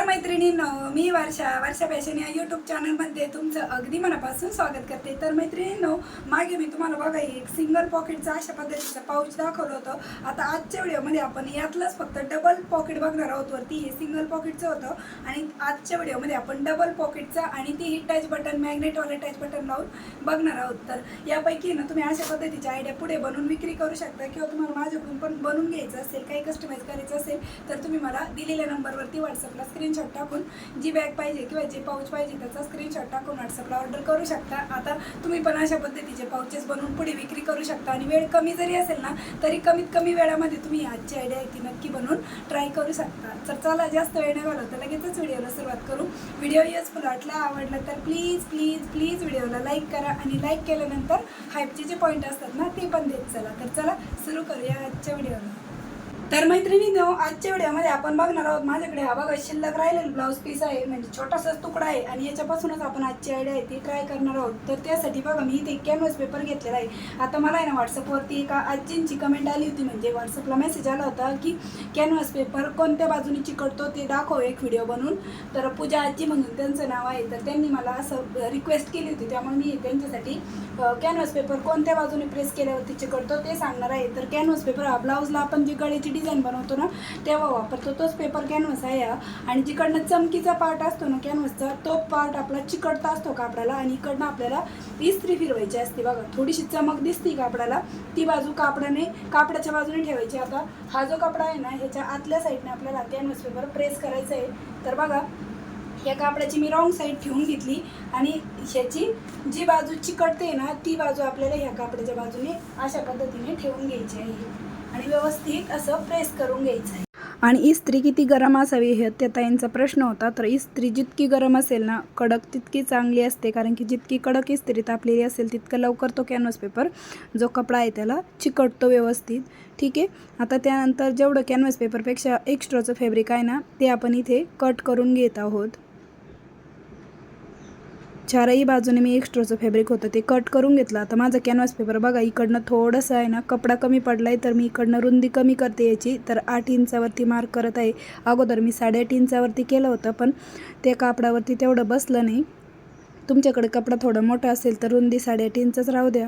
नमस्कार मैत्रिणींनो, मी वर्षा फॅशन या यूट्यूब चॅनलमध्ये तुमचं अगदी मनापासून स्वागत करते। तर मैत्रिणींनो, मागे मी तुम्हाला बघा एक सिंगल पॉकेटचा अशा पद्धतीचा पाऊच दाखवलं होतं। आता आजच्या व्हिडिओमध्ये आपण यातलंच फक्त डबल पॉकेट बघणार आहोत। वरती हे सिंगल पॉकेटचं होतं आणि आजच्या व्हिडिओमध्ये आपण डबल पॉकेटचा आणि ती टच बटन मॅग्नेटवाले टच बटन लावून बघणार आहोत। तर यापैकी ना तुम्ही अशा पद्धतीची आयडिया पुढे बनवून विक्री करू शकता किंवा तुम्हाला माझ्याकडून पण बनवून घ्यायचं असेल, काही कस्टमाइज करायचं असेल तर तुम्ही मला दिलेल्या नंबरवरती व्हॉट्सअपला स्क्रीनशॉट टाकून जी बॅग पाहिजे किंवा जे पाऊच पाहिजे त्याचा स्क्रीनशॉट टाकून व्हॉट्सअपला ऑर्डर करू शकता। आता तुम्ही पण अशा पद्धतीचे पाऊचेस बनवून पुढे विक्री करू शकता आणि वेळ कमी जरी असेल ना तरी कमीत कमी वेळामध्ये तुम्ही आजची आयडिया आहे ती नक्की बनवून ट्राय करू शकता। तर चला जास्त वेळ नाही घालवता लगेचच व्हिडिओला सुरुवात करू। व्हिडिओ युजफुल वाटला, आवडला तर प्लीज प्लीज प्लीज व्हिडिओला लाईक करा आणि लाईक केल्यानंतर हाईपचे जे पॉईंट असतात ना ते पण देत चला। तर चला सुरू करूया आजच्या व्हिडिओला। तर मैत्रिणींनो, आजच्या व्हिडिओमध्ये आपण बघणार आहोत माझ्याकडे हा बघा शिल्लक राहिलेला ब्लाऊज पीस आहे, म्हणजे छोटासाच तुकडा आहे आणि याच्यापासूनच आपण आजची आयडिया आहे ती ट्राय करणार आहोत। तर त्यासाठी बघा मी इथे कॅनव्हास पेपर घेतलेला आहे। आता मला आहे ना व्हॉट्सअपवरती एका आजींची कमेंट आली होती, म्हणजे व्हॉट्सअपला मेसेज आला होता की कॅनव्हास पेपर कोणत्या बाजूने चिकटतो ते दाखव एक व्हिडिओ बनवून। तर पूजा आजी म्हणून त्यांचं नाव आहे, तर त्यांनी मला असं रिक्वेस्ट केली होती, त्यामुळे मी त्यांच्यासाठी कॅनव्हास पेपर कोणत्या बाजूने प्रेस केल्यावरती चिकटतो ते सांगणार आहे। तर कॅनव्हास पेपर हा ब्लाऊजला आपण जी गळ्याची डिझाईन बनवतो ना तेव्हा वापरतो तोच पेपर कॅनव्हास आहे हा। आणि जिकडनं चमकीचा पार्ट असतो ना कॅनव्हासचा तो पार्ट आपला चिकटता असतो कापडाला आणि इकडनं आपल्याला इस्त्री फिरवायची असते। बघा थोडीशी चमक दिसते कापडाला, ती बाजू कापडाच्या बाजूने ठेवायची। आता हा जो कपडा आहे ना ह्याच्या आतल्या साईडने आपल्याला कॅनव्हास पेपर प्रेस करायचा आहे। तर बघा या कापडाची मी रॉंग साईड ठेवून घेतली आणि ह्याची जी बाजू चिकटते ना ती बाजू आपल्याला ह्या कापडाच्या बाजूने अशा पद्धतीने ठेवून घ्यायची आहे आणि व्यवस्थित असं प्रेस करून घ्यायचं आहे। आणि इस्त्री किती गरम असावी हे त्या ताईंचा प्रश्न होता। तर इस्त्री जितकी गरम असेल ना कडक तितकी चांगली असते, कारण की जितकी कडक इस्त्री तापलेली असेल तितकं लवकर तो कॅनव्हास पेपर जो कपडा आहे त्याला चिकटतो व्यवस्थित। ठीक आहे, आता त्यानंतर जेवढं कॅनव्हास पेपरपेक्षा एक्स्ट्राचं फॅब्रिक आहे ना ते आपण इथे कट करून घेत आहोत। चारही बाजूने मी एक्स्ट्राचं फॅब्रिक होतं ते कट करून घेतलं। आता माझा कॅनव्हास पेपर बघा इकडनं थोडंसं आहे ना कपडा कमी पडला आहे, तर मी इकडनं रुंदी कमी करते याची। तर 8 इंचावरती मार्क करत आहे। अगोदर मी 8.5 इंचावरती केलं होतं पण ते कापडावरती तेवढं बसलं नाही। तुमच्याकडे कपडा थोडा मोठा असेल तर रुंदी 8.5 इंचच राहू द्या।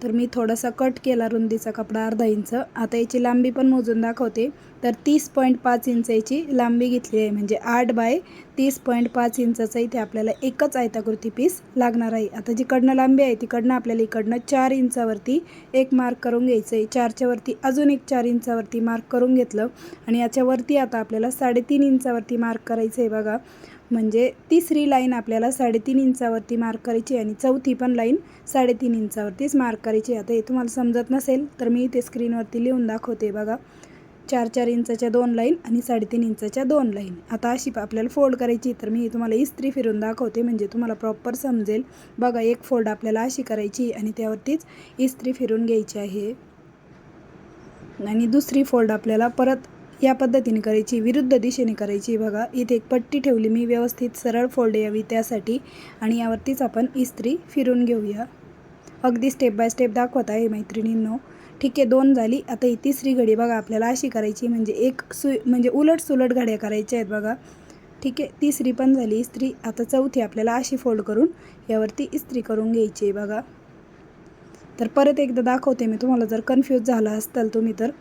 तर मी थोडासा कट केला रुंदीचा कपडा अर्धा इंच। आता याची लांबी पण मोजून दाखवते। तर 30.5 इंच याची लांबी घेतली आहे, म्हणजे 8 बाय 30.5 इंचाचा इथे आपल्याला एकच आयताकृती पीस लागणार आहे। आता जिकडनं लांबी आहे तिकडनं आपल्याला इकडनं 4 इंचावरती एक मार्क करून घ्यायचं आहे। 4च्या वरती अजून एक 4 इंचावरती मार्क करून घेतलं आणि याच्यावरती आता आपल्याला 3.5 इंचावरती मार्क करायचं आहे। बघा म्हणजे तिसरी लाईन आपल्याला 3.5 इंचावरती मार्क करायची आणि चौथी पण लाईन 3.5 इंचावरतीच मार्क करायची। आता हे तुम्हाला समजत नसेल तर मी इथे स्क्रीनवरती लिहून दाखवते। बघा 4-4 इंचाच्या 2 लाईन आणि 3.5 इंचाच्या 2 लाईन। आता अशी आपल्याला फोल्ड करायची, तर मी तुम्हाला इस्त्री फिरून दाखवते म्हणजे तुम्हाला प्रॉपर समजेल। बघा एक फोल्ड आपल्याला अशी करायची आणि त्यावरतीच इस्त्री फिरून घ्यायची आहे आणि दुसरी फोल्ड आपल्याला परत या पद्धतीने करायची, विरुद्ध दिशेने करायची। बघा इथे एक पट्टी ठेवली मी व्यवस्थित सरळ फोल्ड यावी त्यासाठी आणि यावरतीच आपण इस्त्री फिरून घेऊया। अगदी स्टेप बाय स्टेप दाखवत आहे मैत्रिणींनो। ठीक आहे, 2 झाली। आता ही तिसरी घडी बघा आपल्याला अशी करायची, म्हणजे एक म्हणजे उलट सुलट घड्या करायच्या आहेत बघा। ठीक आहे, तिसरी पण झाली इस्त्री। आता चौथी आपल्याला अशी फोल्ड करून यावरती इस्त्री करून घ्यायची आहे। बघा तर परत एकदा दाखवते मी, तुम्हाला जर कन्फ्यूज झाला असाल तुम्ही तर।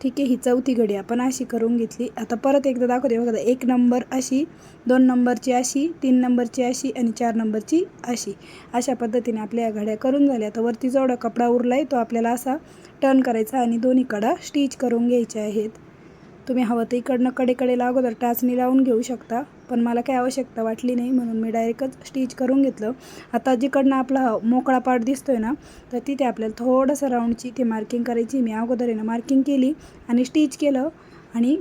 ठीक आहे, ही चौथी घडी आपण अशी करून घेतली। आता परत एकदा दाखवते बघा, 1 नंबर अशी, 2 नंबरची अशी, 3 नंबरची अशी आणि 4 नंबरची अशी, अशा पद्धतीने आपल्या या घड्या करून झाल्या। तर वरती जेवढा कपडा उरला आहे तो आपल्याला असा टर्न करायचा आणि दोन्हीकडं स्टिच करून घ्यायचे आहेत। तुम्ही हवं तर इकडनं कडेला अगोदर टाचणी लावून घेऊ शकता, पण मला काही आवश्यकता वाटली नाही म्हणून मी डायरेक्टच स्टिच करून घेतलं। आता जिकडनं आपला मोकळा पार्ट दिसतोय ना तर तिथे आपल्याला थोडंसं राऊंडची इथे मार्किंग करायची। मी अगोदर आहे ना मार्किंग केली आणि स्टिच केलं आणि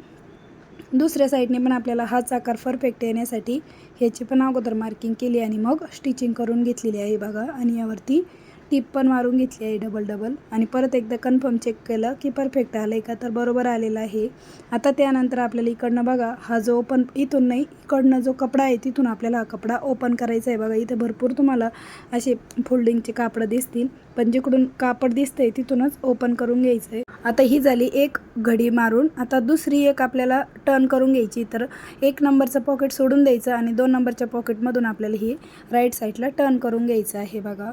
दुसऱ्या साईडने पण आपल्याला हाच आकार परफेक्ट येण्यासाठी ह्याची पण अगोदर मार्किंग केली आणि मग स्टिचिंग करून घेतलेली आहे। बघा आणि यावरती टिप पण मारून घेतली आहे डबल आणि परत एकदा कन्फर्म चेक केलं की परफेक्ट आलं आहे का, तर बरोबर आलेलं आहे। आता त्यानंतर आपल्याला इकडनं बघा हा जो ओपन, इथून नाही इकडनं जो कपडा आहे तिथून आपल्याला हा कपडा ओपन करायचा आहे। बघा इथे भरपूर तुम्हाला असे फोल्डिंगचे कापडं दिसतील, पण जिकडून कापड दिसतंय तिथूनच ओपन करून घ्यायचं आहे। आता ही झाली एक घडी मारून. आता दुसरी एक आपल्याला टर्न करून घ्यायची. तर 1 नंबरचं पॉकेट सोडून द्यायचं आणि 2 नंबरच्या पॉकेटमधून आपल्याला ही राईट साईडला टर्न करून घ्यायचं आहे बघा.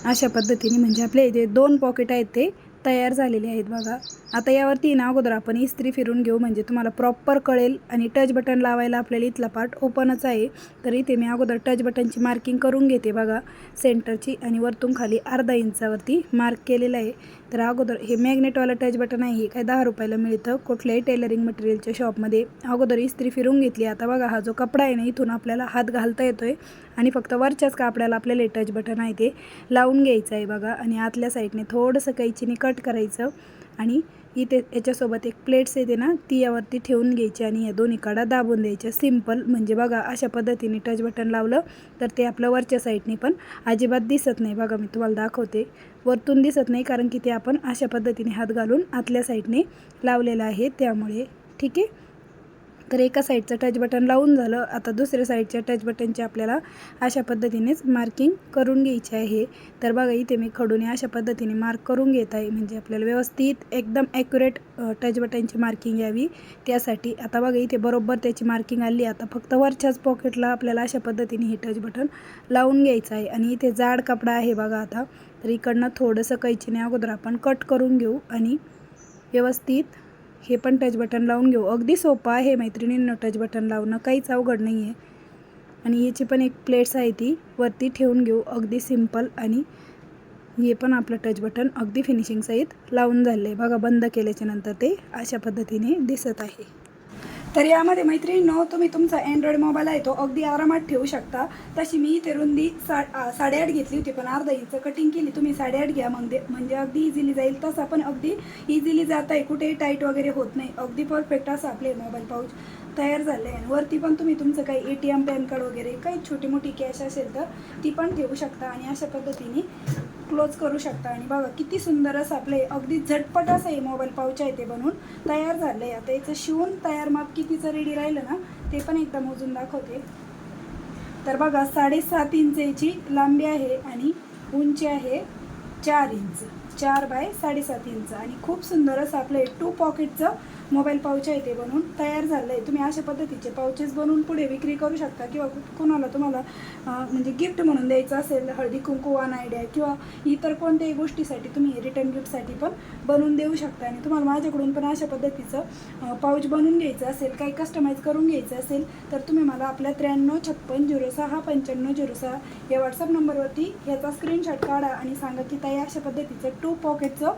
अशा पद्धतीने म्हणजे आपले इथे 2 पॉकेट आहेत ते तयार झालेले आहेत बघा. आता यावरती ना अगोदर आपण इस्त्री फिरून घेऊ म्हणजे तुम्हाला प्रॉपर कळेल. आणि टच बटन लावायला आपल्याला इथला पार्ट ओपनच आहे. तर इथे मी अगोदर टच बटनची मार्किंग करून घेते बघा सेंटरची, आणि वरतून खाली अर्धा इंचावरती मार्क केलेलं आहे. तर अगोदर हे मॅग्नेटवालं टच बटन आहे, हे काय 10 रुपयाला मिळतं कुठल्याही टेलरिंग मटेरियलच्या शॉपमध्ये. अगोदर इस्त्री फिरून घेतली. आता बघा हा जो कपडा आहे ना, इथून आपल्याला हात घालता येतो आहे आणि फक्त वरच्याच कापडाला आपल्याला टच बटन आहे ते लावून घ्यायचं आहे बघा. आणि आतल्या साईडने थोडंसं कैचीने कट करायचं आणि इथे याच्यासोबत एक प्लेट्स येते ना, ती यावरती ठेवून घ्यायची आणि या दोन्ही कडा दाबून द्यायच्या. सिम्पल म्हणजे बघा अशा पद्धतीने टच बटन लावलं तर ते आपलं वरच्या साईडने पण अजिबात दिसत नाही बघा. मी तुम्हाला दाखवते, वरतून दिसत नाही कारण की ते आपण अशा पद्धतीने हात घालून आतल्या साईडने लावलेलं आहे त्यामुळे. ठीक आहे, तर एका साईडचं टच बटन लावून झालं. आता दुसऱ्या साईडच्या टच बटनची आपल्याला अशा पद्धतीनेच मार्किंग करून घ्यायची आहे. तर बघा इथे मी खडूने अशा पद्धतीने मार्क करून घेत आहे म्हणजे आपल्याला व्यवस्थित एकदम ॲक्युरेट टच बटनची मार्किंग यावी त्यासाठी. आता बघा इथे बरोबर त्याची मार्किंग आली. आता फक्त वरच्याच पॉकेटला आपल्याला अशा पद्धतीने हे टच बटन लावून घ्यायचं आहे. आणि इथे जाड कपडा आहे बघा. आता तर इकडनं थोडंसं कैचीने अगोदर आपण कट करून घेऊ आणि व्यवस्थित हे पण टच बटन लावून घेऊ. अगदी सोपं आहे मैत्रिणींना टच बटन लावणं, काहीच अवघड नाही आहे. आणि याची पण एक प्लेट्स आहे ती वरती ठेवून घेऊ, अगदी सिम्पल. आणि हे पण आपलं टच बटन अगदी फिनिशिंग सहित लावून झालं आहे बघा. बंद केल्याच्या नंतर ते अशा पद्धतीने दिसत आहे. तर यामध्ये मैत्रिणींनो तुम्ही तुमचा अँड्रॉइड मोबाईल आहे तो अगदी आरामात ठेवू शकता. तशी मी इथे रुंदी 8.5 घेतली होती, पण अर्धा इंच कटिंग केली. तुम्ही 8.5 घ्या म्हणजे अगदी इझिली जाईल. तसं पण अगदी इझिली जात आहे, कुठेही टाईट वगैरे होत नाही. अगदी परफेक्ट असं आपले मोबाईल पाऊच तयार झाले आहे. वरती पण तुम्ही तुमचं काही ATM पॅन कार्ड वगैरे काही छोटी मोठी कॅश असेल तर ती पण ठेवू शकता आणि अशा पद्धतीने क्लोज करू शकता. आणि बघा किती सुंदर असं आपले अगदी झटपट असं हे मोबाईल पाऊच आहे ते बनवून तयार झालं आहे. आता याचं शिवून तयार माप कितीचं रेडी राहिलं ना ते पण एकदा मोजून दाखवते. तर बघा 7.5 इंचची लांबी आहे आणि उंची आहे 4 इंच, 4 बाय 7.5 इंच. आणि खूप सुंदर असं आपलं 2 पॉकेटचं मोबाईल पाऊच आहे ते बनवून तयार झालं आहे. तुम्ही अशा पद्धतीचे पाऊचेस बनवून पुढे विक्री करू शकता किंवा कोणाला तुम्हाला म्हणजे गिफ्ट म्हणून द्यायचं असेल, हळदी कुंकू वान आयडिया किंवा इतर कोणत्याही गोष्टीसाठी तुम्ही रिटर्न गिफ्टसाठी पण बनवून देऊ शकता. आणि तुम्हाला माझ्याकडून पण अशा पद्धतीचं पाऊच बनवून घ्यायचं असेल, काही कस्टमाइज करून घ्यायचं असेल तर तुम्ही मला आपल्या 9356065506 या व्हॉट्सअप नंबरवरती याचा स्क्रीनशॉट काढा आणि सांगा की ताई अशा पद्धतीचं 2 पॉकेटचं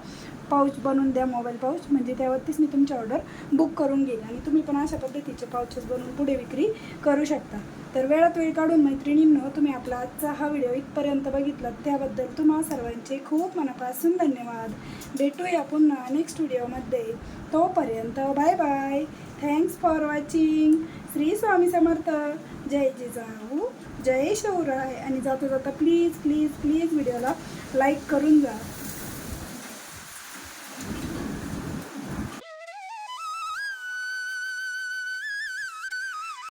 पाऊच बनवून द्या मोबाईल पाऊच. म्हणजे त्यावरतीच मी तुमची ऑर्डर बुक करून घेईन आणि तुम्ही पण अशा पद्धतीचे पाऊचेस बनवून पुढे विक्री करू शकता. तर वेळात वेळ काढून मैत्रिणींनो तुम्ही आपला आजचा हा व्हिडिओ इथपर्यंत बघितला त्याबद्दल तुम्हा सर्वांचे खूप मनापासून धन्यवाद. भेटूया पुन्हा नेक्स्ट व्हिडिओमध्ये. तोपर्यंत bye bye. Thanks for watching. Shri Swami Samarth. जय जिजाऊ, जय शिवराय. आणि जाता जाता प्लीज प्लीज प्लीज व्हिडिओला लाईक करून जा.